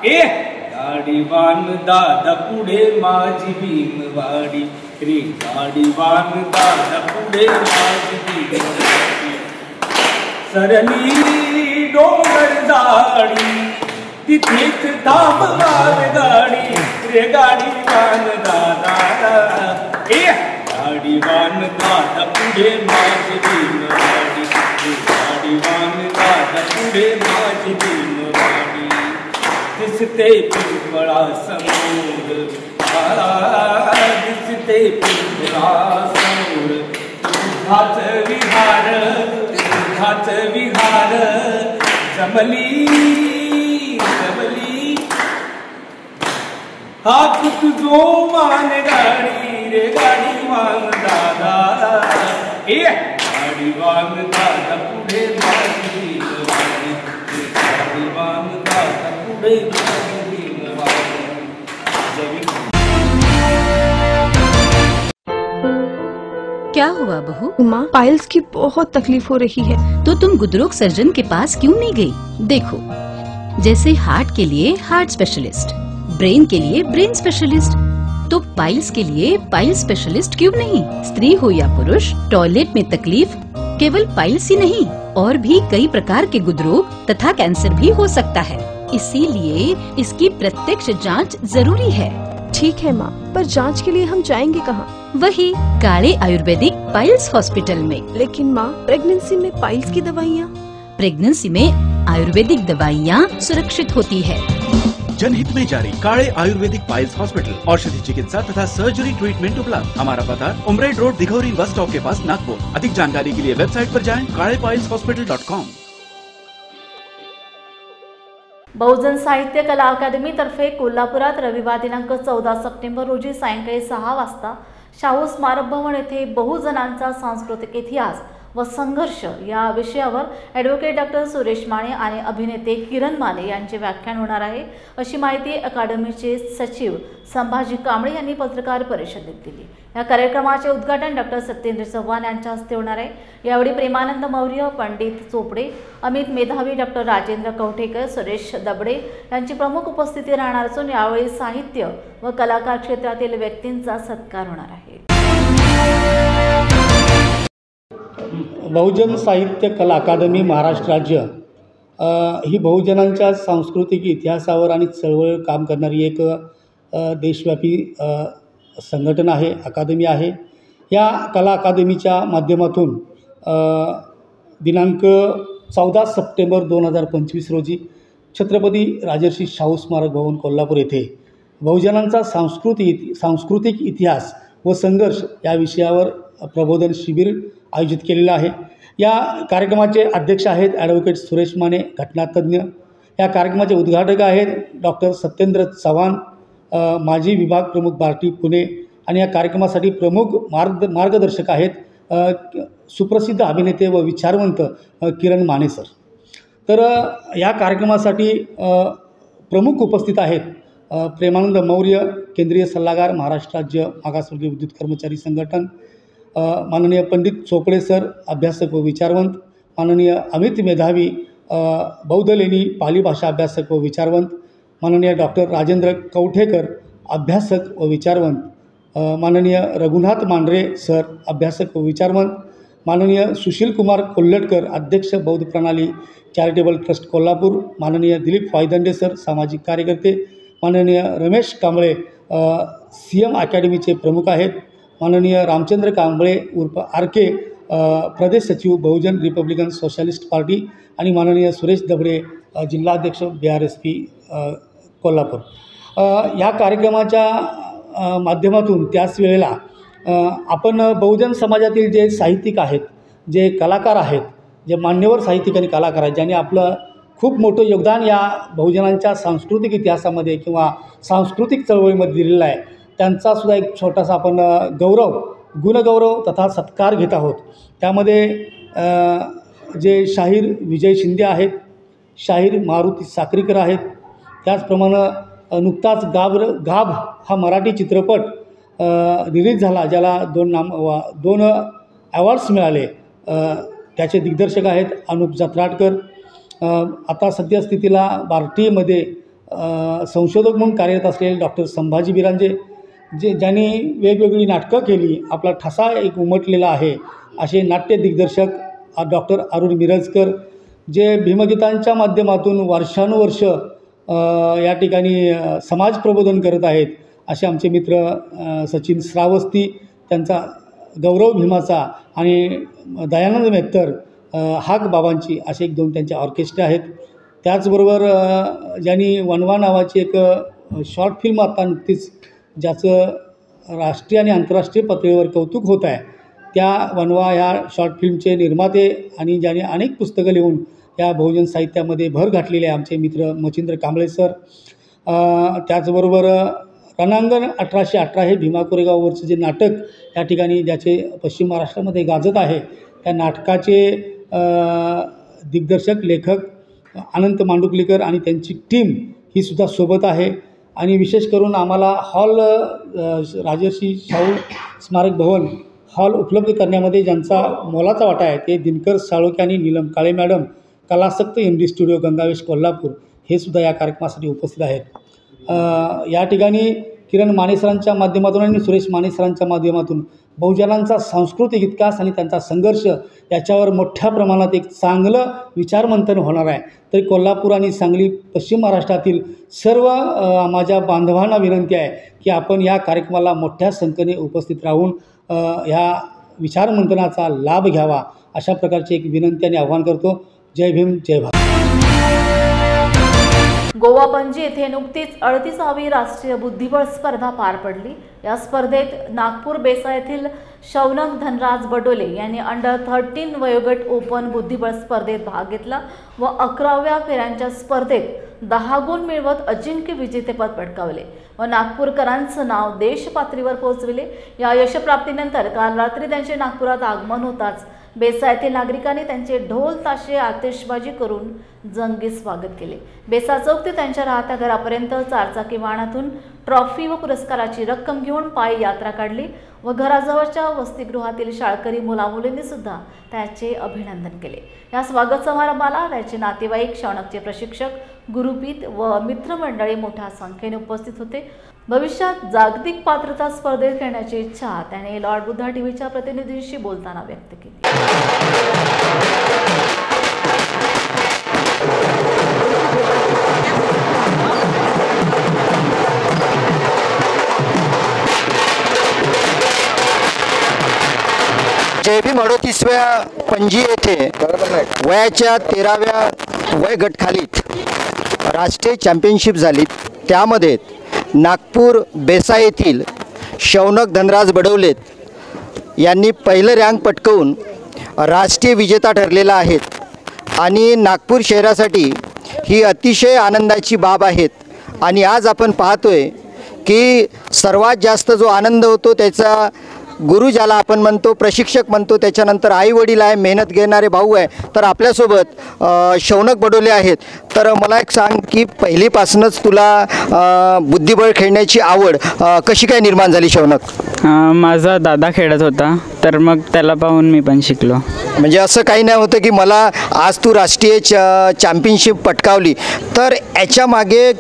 ए गाडीवान दादा पुढे माझी भीमवाडी रे गाडीवान दादा पुढे माझी भीमवाडी. सरली डोंगर झाडी तिथेच थांबणार गाडी रे गाडीवान दादा, ए गाडीवान दादा पुढे माझी भीमवाडी रे गाडीवान दादा पुढे माझी भीमवाडी. दिसते पिंपळा समोर दिसते पिंपळा समोर तुझाच विहार तुझाच विहार जमली जमली हाक तुझो मान गाडी रे गाडीवान दादा, ए गाडीवान दादा पुढे माझी भीमवाडी रे गाडीवान दादा पुढे माझी भीमवाडी. क्या हुआ बहू? माँ, पाइल्स की बहुत तकलीफ हो रही है. तो तुम गुदरोग सर्जन के पास क्यों नहीं गई? देखो, जैसे हार्ट के लिए हार्ट स्पेशलिस्ट, ब्रेन के लिए ब्रेन स्पेशलिस्ट, तो पाइल्स के लिए पाइल स्पेशलिस्ट क्यों नहीं? स्त्री हो या पुरुष, टॉयलेट में तकलीफ केवल पाइल्स ही नहीं, और भी कई प्रकार के गुदरोग तथा कैंसर भी हो सकता है. इसीलिए इसकी प्रत्यक्ष जांच जरूरी है. ठीक है माँ, पर जांच के लिए हम जाएंगे कहाँ? वही काले आयुर्वेदिक पाइल्स हॉस्पिटल में. लेकिन माँ, प्रेगनेंसी में पाइल्स की दवाइयाँ? प्रेगनेंसी में आयुर्वेदिक दवाइयाँ सुरक्षित होती है. जनहित में जारी काले आयुर्वेदिक पाइल्स हॉस्पिटल, औषधि चिकित्सा तथा सर्जरी ट्रीटमेंट उपलब्ध. हमारा पता उमरेड रोड, दिघौरी बस स्टॉप के पास, नागपुर. अधिक जानकारी के लिए वेबसाइट पर जाएं kalepailshospital.com. बहुजन साहित्य कला अकादमीतर्फे कोल्हापुरात रविवार दिनांक 14 सप्टेंबर रोजी सायंकाळी 6 वाजता शाहू स्मारक भवन येथे बहुजनांचा सांस्कृतिक इतिहास व संघर्ष या विषयावर ॲडव्होकेट डॉक्टर सुरेश माने आणि अभिनेते किरण माने यांचे व्याख्यान होणार आहे, अशी माहिती अकादमीचे सचिव संभाजी कांबळे यांनी पत्रकार परिषदेत दिली. या कार्यक्रमाचे उद्घाटन डॉक्टर सत्येंद्र चव्हाण यांच्या हस्ते होणार आहे. यावेळी प्रेमानंद मौर्य, पंडित चोपडे, अमित मेधावी, डॉक्टर राजेंद्र कवठेकर, सुरेश दबडे यांची प्रमुख उपस्थिती राहणार असून यावेळी साहित्य व कलाकार क्षेत्रातील व्यक्तींचा सत्कार होणार आहे. बहुजन साहित्य कला अकादमी महाराष्ट्र राज्य ही बहुजनांच्या सांस्कृतिक इतिहासावर आणि चळवळीवर काम करणारी एक देशव्यापी संघटना आहे, अकादमी आहे. या कला अकादमीच्या माध्यमातून दिनांक 14 सप्टेंबर 2025 रोजी छत्रपती राजर्षी शाहू स्मारक भवन कोल्हापूर येथे बहुजनांचा सांस्कृतिक इतिहास व संघर्ष या विषयावर प्रबोधन शिबिर आयोजित केलेलं आहे. या कार्यक्रमाचे अध्यक्ष आहेत ॲडव्होकेट सुरेश माने, घटनातज्ञ. या कार्यक्रमाचे उद्घाटक आहेत डॉक्टर सत्येंद्र चव्हाण, माजी विभाग प्रमुख बार्टी पुणे. आणि या कार्यक्रमासाठी प्रमुख मार्गदर्शक आहेत सुप्रसिद्ध अभिनेते व विचारवंत किरण माने सर. तर या कार्यक्रमासाठी प्रमुख उपस्थित आहेत प्रेमानंद मौर्य, केंद्रीय सल्लागार, महाराष्ट्र राज्य मागासवर्गीय विद्युत कर्मचारी संघटन, माननीय पंडित चोपडे सर, अभ्यासक व विचारवंत, माननीय अमित मेधावी, बौद्ध लेणी पाली भाषा अभ्यासक व विचारवंत, माननीय डॉक्टर राजेंद्र कवठेकर, अभ्यासक व विचारवंत, माननीय रघुनाथ मांढरे सर, अभ्यासक व विचारवंत, माननीय सुशील कुमार कोल्हटकर, अध्यक्ष बौद्ध प्रणाली चॅरिटेबल ट्रस्ट कोल्हापूर, माननीय दिलीप वायदंडे सर, सामाजिक कार्यकर्ते, माननीय रमेश कांबळे CM अकॅडमीचे प्रमुख आहेत, माननीय रामचंद्र कांबळे उर्फ RK, प्रदेश सचिव बहुजन रिपब्लिकन सोशलिस्ट पार्टी आणि माननीय सुरेश दबडे जिल्हाध्यक्ष BRSP कोल्हापूर. या कार्यक्रमाच्या माध्यमातून त्याच वेळेला आपण बहुजन समाजातील जे साहित्यिक आहेत, जे कलाकार आहेत, जे मान्यवर साहित्यिक आणि कलाकार आहेत, ज्यांनी आपलं खूप मोठं योगदान या बहुजनांच्या सांस्कृतिक इतिहासामध्ये किंवा सांस्कृतिक चळवळीमध्ये दिलेलं आहे, त्यांचासुद्धा एक छोटासा आपण गुणगौरव तथा सत्कार घेत आहोत. त्यामध्ये जे शाहीर विजय शिंदे आहेत, शाहीर मारुती साक्रीकर आहेत, त्याचप्रमाणे नुकताच गाभ हा मराठी चित्रपट रिलीज झाला, ज्याला 2 अवॉर्ड्स मिळाले. त्याचे दिग्दर्शक आहेत अनुप जत्राडकर. आता सद्यस्थितीला बार्टीमध्ये संशोधक म्हणून कार्यरत असलेले डॉक्टर संभाजी बिरांजे, ज्यांनी वेगवेगळी नाटकं केली, आपला ठसा एक उमटलेला आहे, असे नाट्य दिग्दर्शक डॉक्टर अरुण मिरजकर, जे भीमगीतांच्या माध्यमातून वर्षानुवर्ष या ठिकाणी समाज प्रबोधन करत आहेत, असे आमचे मित्र सचिन श्रावस्ती, त्यांचा गौरव भीमाचा, आणि दयानंद मेहतर हाक बाबांची, असे 1-2 त्यांचे ऑर्केस्ट्रा आहेत. त्याचबरोबर ज्यांनी वनवा नावाची एक शॉर्ट फिल्म आता नुकतीच, ज्याचं राष्ट्रीय आणि आंतरराष्ट्रीय पातळीवर कौतुक होत आहे, त्या वनवा ह्या शॉर्ट फिल्मचे निर्माते आणि ज्यांनी अनेक पुस्तकं लिहून या बहुजन साहित्यामध्ये भर घातलेले आहे, आमचे मित्र मच्छिंद्र कांबळे सर. त्याचबरोबर रणांगण 1818 हे भीमा कोरेगाववरचं जे नाटक या ठिकाणी ज्याचे पश्चिम महाराष्ट्रामध्ये गाजत आहे, त्या नाटकाचे दिग्दर्शक लेखक अनंत मांडुकलीकर आणि त्यांची टीम ही सुद्धा सोबत आहे. आणि विशेष करून आम्हाला हॉल राजर्षी शाहू स्मारक भवन हॉल उपलब्ध करण्यामध्ये ज्यांचा मोलाचा वाटा आहे ते दिनकर साळोखे आणि Neelam Kale madam, Kalasakt MD studio Gangavesh Kolhapur, हे सुद्धा या कार्यक्रमासाठी उपस्थित आहेत. या ठिकाणी किरण मानेसरांच्या माध्यमातून आणि सुरेश मानेसरांच्या माध्यमातून बहुजनांचा सांस्कृतिक इतिहास आणि त्यांचा संघर्ष याच्यावर मोठ्या प्रमाणात एक चांगलं विचारमंथन होणार आहे. तरी कोल्हापूर आणि सांगली पश्चिम महाराष्ट्रातील सर्व माझ्या बांधवांना विनंती आहे की आपण या कार्यक्रमाला मोठ्या संख्येने उपस्थित राहून ह्या विचारमंथनाचा लाभ घ्यावा, अशा प्रकारची एक विनंती आणि आवाहन करतो. जय भीम, जय भारत. गोवा पणजी येथे नुकतीच 38वी राष्ट्रीय बुद्धिबळ स्पर्धा पार पडली. या स्पर्धेत नागपूर बेसा येथील शौनक धनराज बडोले यांनी अंडर-13 वयोगट ओपन बुद्धिबळ स्पर्धेत भाग घेतला व 11व्या फेऱ्यांच्या स्पर्धेत 10 गुण मिळवत अजिंक्य विजेतेपद पटकावले व नागपूरकरांचं नाव देश पातळीवर पोहोचविले. या यशप्राप्तीनंतर काल रात्री त्यांचे नागपुरात आगमन होताच बेसा येथील नागरिकांनी त्यांचे ढोल ताशे आतिषबाजी करून जंगी स्वागत केले. बेसा चौक ते त्यांच्या राहत्या घरापर्यंत 4 चाकी वाहनातून ट्रॉफी व पुरस्काराची रक्कम घेऊन पायी यात्रा काढली व घराजवळच्या वसतिगृहातील शाळकरी मुलामुलींनी सुद्धा त्याचे अभिनंदन केले. या स्वागत समारंभाला त्याचे नातेवाईक, शौनकचे प्रशिक्षक, गुरुपीत व मित्रमंडळी मोठ्या संख्येने उपस्थित होते. भविष्यात जागतिक पात्रता स्पर्धेत खेळण्याची इच्छा त्याने लॉर्ड बुद्धा टीव्हीच्या प्रतिनिधींशी बोलताना व्यक्त केली. जय भीम 38व्या पणजी येथे वयाच्या 13व्या वय गटखालीत राष्ट्रीय चॅम्पियनशिप झाली. त्यामध्ये नागपूर बेसा येथील शौनक धनराज बडोलेत यांनी पहिलं रँक पटकवून राष्ट्रीय विजेता ठरलेला आहेत आणि नागपूर शहरासाठी ही अतिशय आनंदाची बाब आहेत. आणि आज आपण पाहतोय की सर्वात जास्त जो आनंद होतो त्याचा गुरु ज्याला आपण म्हणतो, प्रशिक्षक म्हणतो, त्याच्यानंतर आई वडील आहे, मेहनत घेणारे भाऊ आहे. तर आपल्यासोबत शौनक बडोले आहेत. तर मला एक सांग की पहिलीपासूनच तुला बुद्धिबळ खेळण्याची आवड कशी काय निर्माण झाली शौनक? माझा दादा खेळत होता तर मग त्याला पाहून मी पण शिकलो. म्हणजे असं काही नाही होतं की मला आज तू राष्ट्रीय चॅम्पियनशिप पटकावली, तर याच्या मागे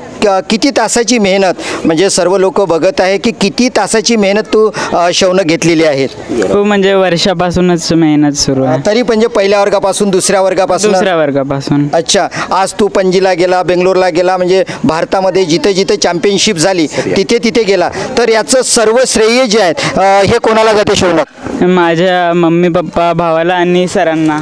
किती तासाची मेहनत, म्हणजे सर्व लोक बघत आहे की किती तासाची मेहनत तू शौनक घेतलेली आहे? हो, म्हणजे वर्षापासूनच मेहनत सुरू आहे. तरी म्हणजे पहिल्या वर्गापासून दुसऱ्या वर्गापासून? अच्छा. आज तू पणजीला गेला, बेंगलोरला गेला, म्हणजे भारतामध्ये जिथे जिथे चॅम्पियनशिप झाली तिथे तिथे गेला. तर याचं सर्व श्रेय जे आहे हे कोणाला जाते शौनक? माझ्या मम्मी पप्पा भावाला आणि सरांना.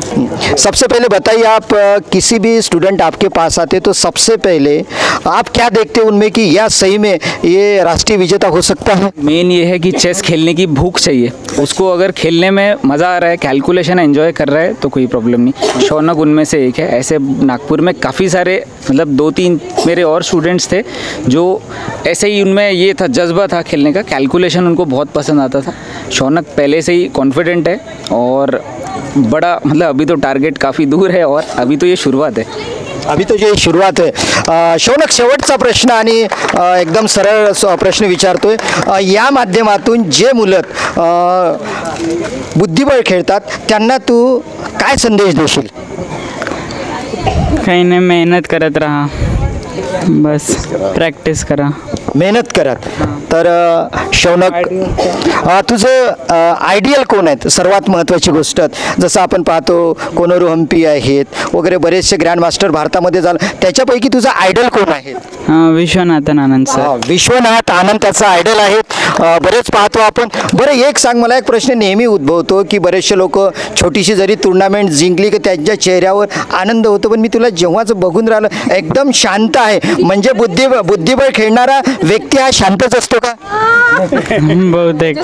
सबसे पहले बताइए, आप किसी भी स्टूडेंट आपके पास आते तो सबसे पहले आप क्या देखते हैं उनमें कि यह सही में ये राष्ट्रीय विजेता हो सकता है? मेन ये है कि चेस खेलने की भूख चाहिए उसको, अगर खेलने में मज़ा आ रहा है, कैलकुलेशन एंजॉय कर रहा है तो कोई प्रॉब्लम नहीं. शौनक उनमें से एक है. ऐसे नागपुर में काफ़ी सारे मतलब 2-3 मेरे और स्टूडेंट्स थे जो ऐसे ही, उनमें ये था जज्बा था खेलने का, कैलकुलेशन उनको बहुत पसंद आता था. शौनक पहले से ही कॉन्फिडेंट है और बड़ा मतलब अभी तो टारगेट काफ़ी दूर है और अभी तो ये शुरुआत है. अभी तो ये शुरुआत आहे. शौनक, शेवटचा प्रश्न आणि एकदम सरळ प्रश्न विचारतोय. या माध्यमातून जे मुलं बुद्धिबळ खेळतात त्यांना तू काय संदेश देशील? काही नाही, मेहनत करत राहा, बस प्रॅक्टिस करा, मेहनत करत. तर शौनक, तुझं आयडियल कोण आहेत? सर्वात महत्त्वाची गोष्ट, जसं आपण पाहतो कोनोरू हम्पी आहेत वगैरे बरेचसे ग्रँडमास्टर भारतामध्ये झालं, त्याच्यापैकी तुझा आयडल कोण आहे? विश्वनाथन आनंद सर. विश्वनाथ आनंद त्याचा आयडल आहेत. बरेच पाहतो आपण. बरं, एक सांग, मला एक प्रश्न नेहमी उद्भवतो की बरेचसे लोक छोटीशी जरी टुर्नामेंट जिंकली की त्यांच्या चेहऱ्यावर आनंद होतो, पण मी तुला जेव्हाच बघून राहिलं एकदम शांत आहे. म्हणजे बुद्धिबळ खेळणारा व्यक्ती हा शांतच असतो का? बहुतेक.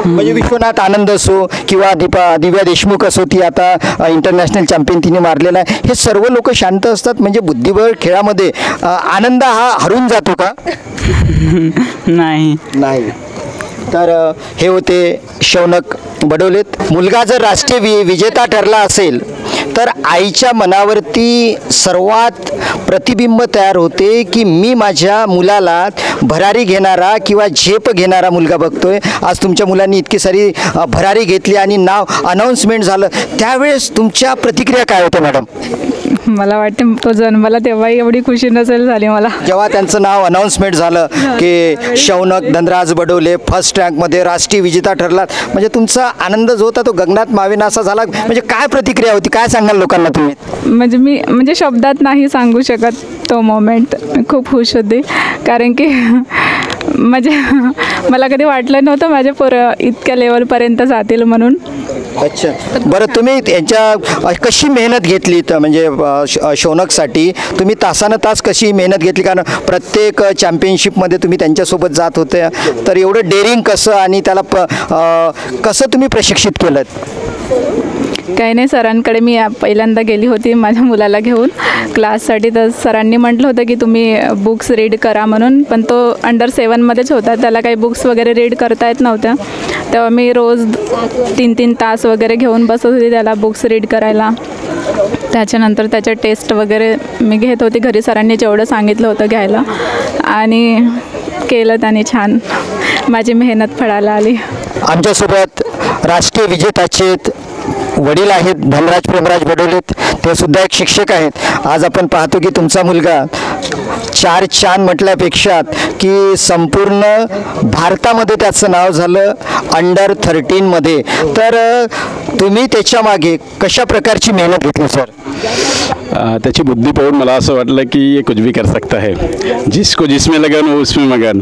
म्हणजे विश्वनाथ आनंद असो किंवा दिव्या देशमुख असो, ती आता इंटरनॅशनल चॅम्पियन तिने मारलेला आहे, हे सर्व लोक शांत असतात. म्हणजे बुद्धिबळ खेळामध्ये आनंद हा हरून जातो का? नाही. तर हे होते शौनक बडोलेत. मुलगा जर राष्ट्रीय विजेता ठरला असेल तर आईच्या मनावरती सर्वात प्रतिबिंब तयार होते की मी माझ्या मुलाला भरारी घेणारा किंवा झेप घेणारा मुलगा बघतोय. आज तुमच्या मुलांनी इतकी सारी भरारी घेतली आणि नाव अनाऊन्समेंट झालं, त्यावेळेस तुमच्या प्रतिक्रिया काय होत्या मॅडम? मला वाटते तो जन्माला तेव्हाही एवढी खुशी नसेल झाली मला. जेव्हा त्यांचं नाव अनाऊन्समेंट झालं की शौनक धनराज बडोले फर्स्ट रँकमध्ये राष्ट्रीय विजेता ठरला, म्हणजे तुमचा आनंद जो होता तो गगनात मावेना असा झाला. म्हणजे काय प्रतिक्रिया होती, काय सांगाल लोकांना तुम्ही? म्हणजे शब्दात नाही सांगू शकत तो मोमेंट. खूप खुश होते कारण की म्हणजे मला कधी वाटलं नव्हतं माझे पोरं इतक्या लेवलपर्यंत जातील म्हणून. अच्छा, बरं, तुम्ही त्यांच्या कशी मेहनत घेतली? तर म्हणजे शौनकसाठी तुम्ही तासानतास कशी मेहनत घेतली? कारण प्रत्येक चॅम्पियनशिपमध्ये तुम्ही त्यांच्यासोबत जात होते, तर एवढं डेअरिंग कसं आणि त्याला कसं तुम्ही प्रशिक्षित केलं? काही नाही, सरांकडे मी पहिल्यांदा गेली होती माझ्या मुलाला घेऊन क्लाससाठी. तर सरांनी म्हटलं होतं की तुम्ही बुक्स रीड करा म्हणून, पण तो अंडर 7मध्येच होता, त्याला काही बुक्स वगैरे रीड करता येत नव्हत्या. तेव्हा मी रोज 3-3 तास वगैरे घेऊन बसत होती त्याला बुक्स रीड करायला. त्याच्यानंतर त्याच्या टेस्ट वगैरे मी घेत होती घरी, सरांनी जेवढं सांगितलं होतं घ्यायला, आणि केलं त्याने छान. माझी मेहनत फळाला आली. आमच्यासोबत राष्ट्रीय विजेताचे वडील आहेत धनराज प्रेमराज बडोलेत, ते सुद्धा एक शिक्षक आहेत. आज आपण पाहतो की तुमचा मुलगा 4 चांद म्हटल्यापेक्षा की संपूर्ण भारतामध्ये त्याचं नाव झालं अंडर 13मध्ये. तर तुम्ही त्याच्या मागे कशा प्रकारची मेहनत घेतली सर? त्याची बुद्धी पाहून मला असं वाटलं कि ये कुछ भी कर सकता है, जिसको जिसमें लगन हो उसमें मगन.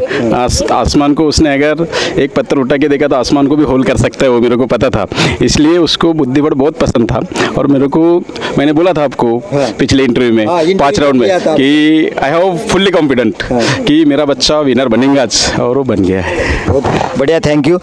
आसमान को उसने अगर एक पत्थर उठा के देखा तो आसमान को भी होल कर सकता है, वो मेरे को पता था. इसलिए उसको बुद्धिबल बहुत पसंद था. और मेरे को, मैंने बोला था आपको पिछले इंटरव्यू में 5 राउंड में कि आई हैव फुल्ली कॉन्फिडेंट कि मेरा बच्चा विनर बनेगाच, और वो बन गया है. बढिया, थँक्यू.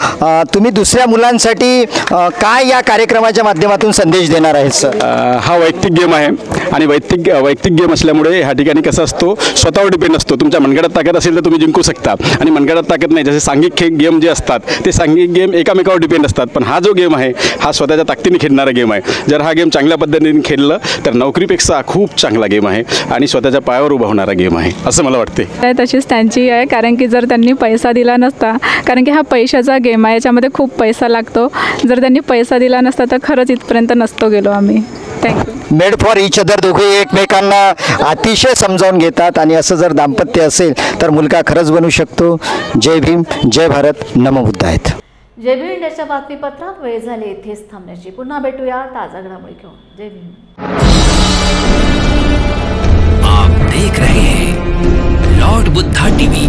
तुम्ही दुसऱ्या मुलांसाठी काय या कार्यक्रमाच्या माध्यमातून संदेश देणार आहेत सर? हा वैयक्तिक गेम आहे आणि वैयक्तिक गेम असल्यामुळे ह्या ठिकाणी कसं असतो, स्वतःवर डिपेंड असतो. तुमच्या मनगटात ताकद असेल तर तुम्ही जिंकू शकता, आणि मनगटात ताकद नाही, जसे सांघिक गेम जे असतात ते सांघिक गेम एकामेकावर डिपेंड असतात. पण हा जो गेम आहे हा स्वतःच्या ताकदीने खेळणारा गेम आहे. जर हा गेम चांगल्या पद्धतीने खेळलं तर नोकरीपेक्षा खूप चांगला गेम आहे आणि स्वतःच्या पायावर उभा होणारा गेम आहे असं मला वाटते. तशीच त्यांची आहे, कारण की जर त्यांनी पैसा दिला नसता, कारण की हा पैशाचा गेम आहे, याच्यामध्ये खूप पैसा लागतो. जर त्यांनी पैसा दिला नसता तर खरंच इथपर्यंत नसतो गेलो आम्ही. Thank you. Made for each other, दोघे एकमेकांना अतिशय समजावून घेतात, आणि असं जर दाम्पत्य असेल तर मुलगा खरंच बनू शकतो. जय भीम, जय भारत, नमो बुद्ध आहेत. जय भीम इंडियाच्या बातमीपत्रात वेळ झाली इथेच थांबण्याची. पुन्हा भेटूया ताजा घडामोडी घेऊन. जय भीम. आप देख रहे हैं लॉर्ड बुद्धा टीवी.